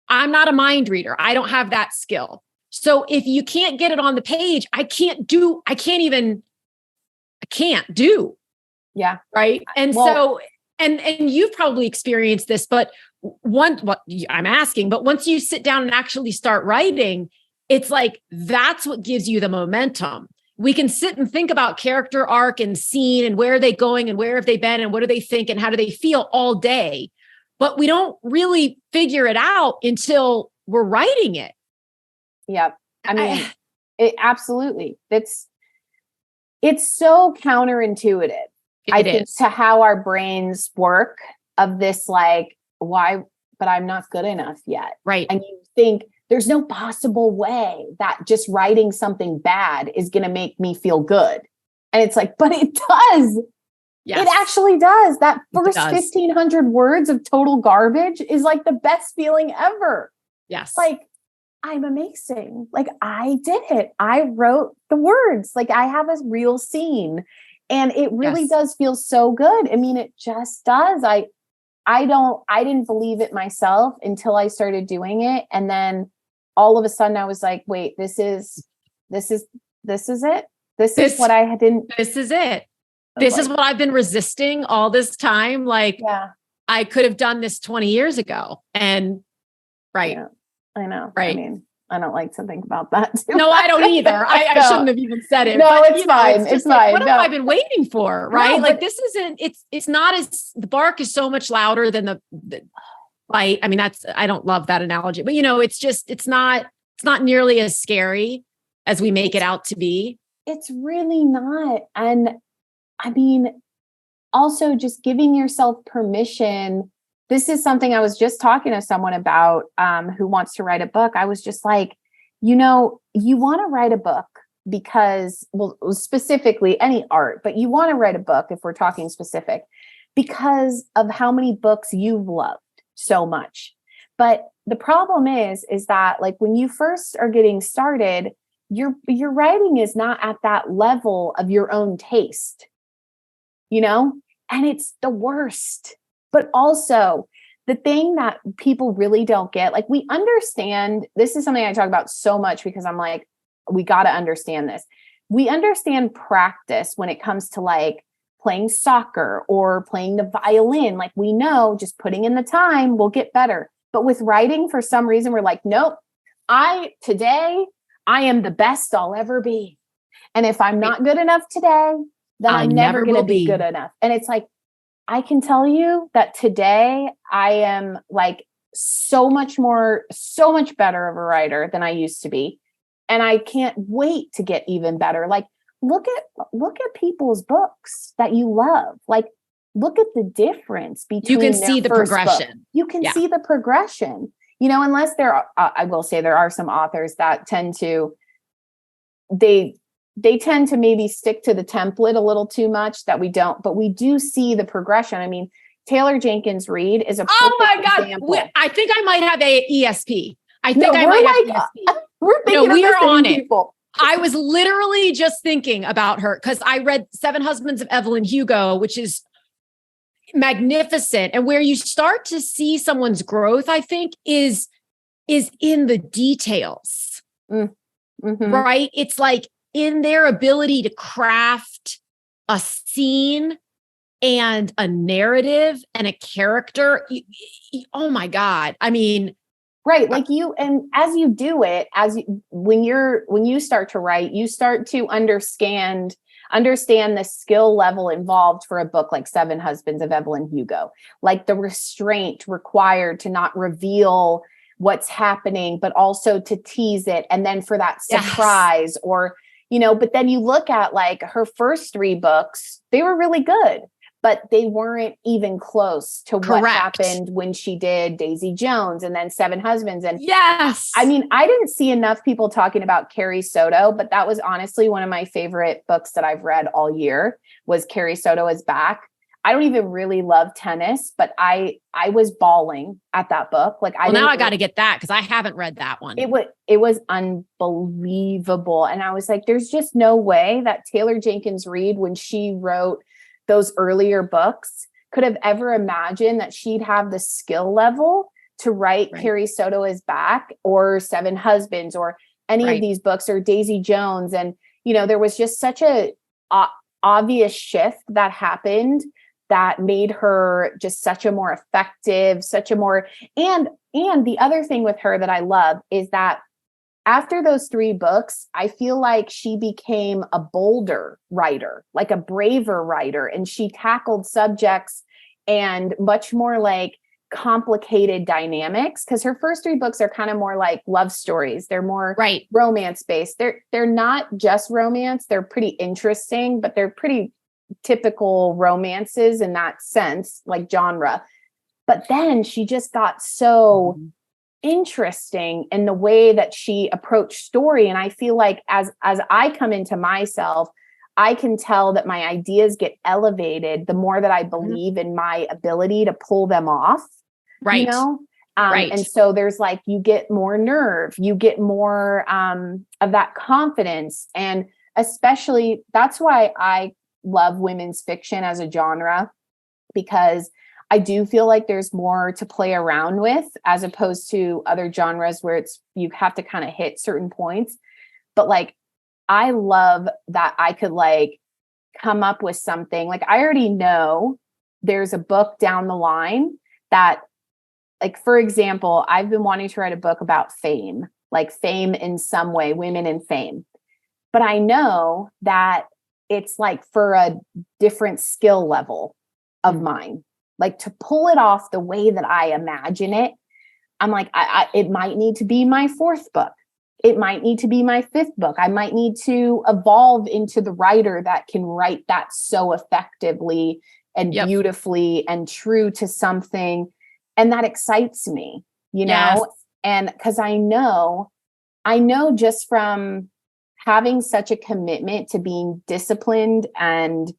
I'm not a mind reader. I don't have that skill. So if you can't get it on the page, I can't do. Yeah. Right. And so you've probably experienced this, but I'm asking, but once you sit down and actually start writing, it's like, that's what gives you the momentum. We can sit and think about character arc and scene and where are they going and where have they been and what do they think and how do they feel all day, but we don't really figure it out until we're writing it. Yep. I mean, it absolutely. It's so counterintuitive. I think to how our brains work, of this, like, why, but I'm not good enough yet. Right. And you think there's no possible way that just writing something bad is going to make me feel good. And it's like, but it does. Yes. It actually does. That first 1,500 words of total garbage is like the best feeling ever. Yes. Like, I'm amazing. Like, I did it. I wrote the words. Like, I have a real scene, and it really does feel so good. I mean, it just does. I didn't believe it myself until I started doing it. And then all of a sudden I was like, wait, this is it. This is what I didn't. This is it. This is what I've been resisting all this time. Like, I could have done this 20 years ago. And Yeah, I know. Right. I mean, I don't like to think about that too. No, I don't either. I shouldn't have even said it. No, but, it's fine. It's fine. What have I been waiting for? Right. No, like, this isn't, it's not as, the bark is so much louder than the bite. I mean, I don't love that analogy, but it's not nearly as scary as we make it out to be. It's really not. And I mean, also just giving yourself permission. This is something I was just talking to someone about, who wants to write a book. I was just like, you want to write a book because, well, specifically any art, but you want to write a book, if we're talking specific, because of how many books you've loved so much. But the problem is that, like, when you first are getting started, your writing is not at that level of your own taste, and it's the worst. But also, the thing that people really don't get, like, we understand, this is something I talk about so much because I'm like, we got to understand this. we understand practice when it comes to like playing soccer or playing the violin. Like we know just putting in the time will get better. But with writing, for some reason, we're like, nope, today I am the best I'll ever be. And if I'm not good enough today, then I'm never going to be good enough. And it's like, I can tell you that today I am like so much better of a writer than I used to be. And I can't wait to get even better. Like, look at people's books that you love. Like, look at the difference between you can see the progression. Book. You can see the progression, you know, unless I will say there are some authors that tend to, they tend to maybe stick to the template a little too much that we don't, but we do see the progression. I mean, Taylor Jenkins Reid is a perfect example. I think I might have a ESP. I think I might have ESP. We're thinking we are on people. I was literally just thinking about her because I read Seven Husbands of Evelyn Hugo, which is magnificent. And where you start to see someone's growth, I think, is in the details, right? It's like in their ability to craft a scene and a narrative and a character. Oh my God. I mean, right. Like and as you do it, when you start to write, you start to understand the skill level involved for a book like Seven Husbands of Evelyn Hugo, like the restraint required to not reveal what's happening, but also to tease it. And then for that surprise or, you know, but then you look at like her first 3 books, they were really good, but they weren't even close to what happened when she did Daisy Jones and then Seven Husbands. And I mean, I didn't see enough people talking about Carrie Soto, but that was honestly one of my favorite books that I've read all year was Carrie Soto is Back. I don't even really love tennis, but I was bawling at that book. Like now I got to get that because I haven't read that one. It was unbelievable. And I was like, there's just no way that Taylor Jenkins Reid, when she wrote those earlier books, could have ever imagined that she'd have the skill level to write Carrie Soto is Back or Seven Husbands or any of these books or Daisy Jones. And, you know, there was just such a obvious shift that happened that made her just such a more effective, and the other thing with her that I love is that after those 3 books, I feel like she became a bolder writer, like a braver writer, and she tackled subjects and much more like complicated dynamics. Because her first 3 books are kind of more like love stories. They're more romance based. They're not just romance. They're pretty interesting, but they're pretty typical romances in that sense, like genre. But then she just got so interesting in the way that she approached story. And I feel like as I come into myself, I can tell that my ideas get elevated the more that I believe in my ability to pull them off. You know? And so there's like, you get more nerve, you get more of that confidence. And especially that's why I love women's fiction as a genre, because I do feel like there's more to play around with as opposed to other genres where you have to kind of hit certain points. But like, I love that I could like come up with something. Like I already know there's a book down the line that, like, for example, I've been wanting to write a book about fame, like fame in some way, women in fame. But I know that it's like for a different skill level of mine, like to pull it off the way that I imagine it. I'm like, it might need to be my 4th book. It might need to be my 5th book. I might need to evolve into the writer that can write that so effectively and beautifully and true to something. And that excites me, you know, and because I know just from having such a commitment to being disciplined and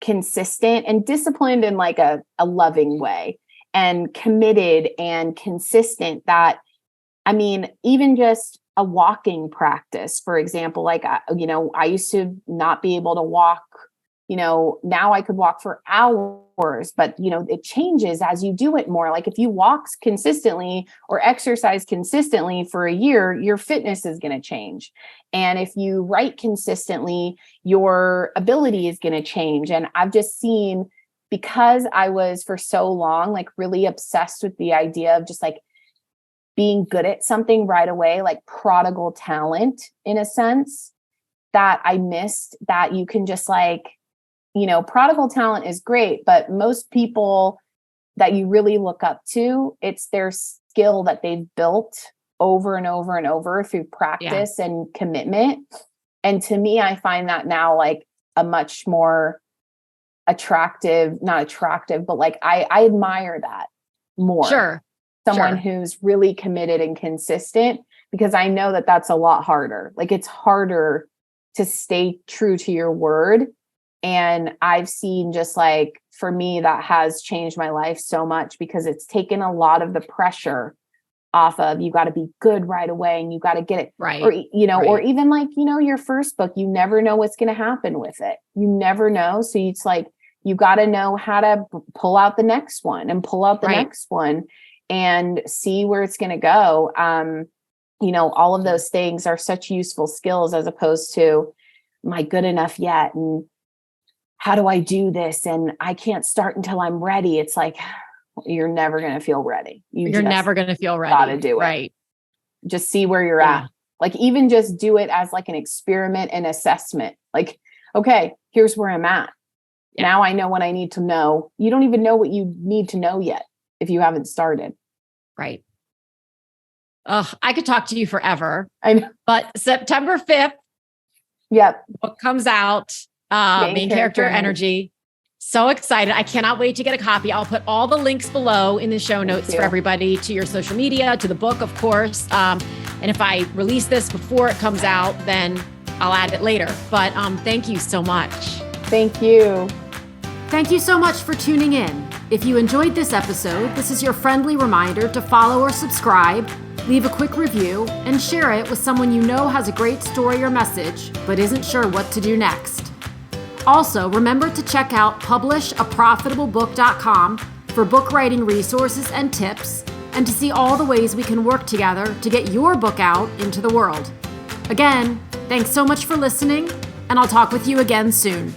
consistent, and disciplined in like a loving way, and committed and consistent, that, I mean, even just a walking practice, for example, like, you know, I used to not be able to walk now I could walk for hours, but it changes as you do it more. Like if you walk consistently or exercise consistently for a year, your fitness is going to change. And if you write consistently, your ability is going to change. And I've just seen, because I was for so long, like really obsessed with the idea of just like being good at something right away, like prodigal talent in a sense, that I missed that you can just like, prodigal talent is great, but most people that you really look up to, it's their skill that they've built over and over and over through practice and commitment. And to me, I find that now like a much more not attractive, but like I admire that more. Sure. Someone who's really committed and consistent, because I know that that's a lot harder. Like it's harder to stay true to your word. And I've seen, just like for me, that has changed my life so much, because it's taken a lot of the pressure off of, you got to be good right away and you got to get it right. Or, or even like, your first book, you never know what's going to happen with it. You never know. So it's like, you got to know how to pull out the next one and pull out the next one and see where it's going to go. All of those things are such useful skills, as opposed to, am I good enough yet? And how do I do this? And I can't start until I'm ready. It's like, you're never going to feel ready. You're never going to feel ready. Gotta do it. Right. Just see where you're at. Like even just do it as like an experiment and assessment. Like, okay, here's where I'm at. Yeah. Now I know what I need to know. You don't even know what you need to know yet if you haven't started. Right. I could talk to you forever. I know. But September 5th, book comes out. Main character energy. So excited. I cannot wait to get a copy. I'll put all the links below in the show notes for everybody, to your social media, to the book, of course. And if I release this before it comes out, then I'll add it later. But thank you so much. Thank you. Thank you so much for tuning in. If you enjoyed this episode, this is your friendly reminder to follow or subscribe, leave a quick review, and share it with someone you know has a great story or message, but isn't sure what to do next. Also, remember to check out publishaprofitablebook.com for book writing resources and tips, and to see all the ways we can work together to get your book out into the world. Again, thanks so much for listening, and I'll talk with you again soon.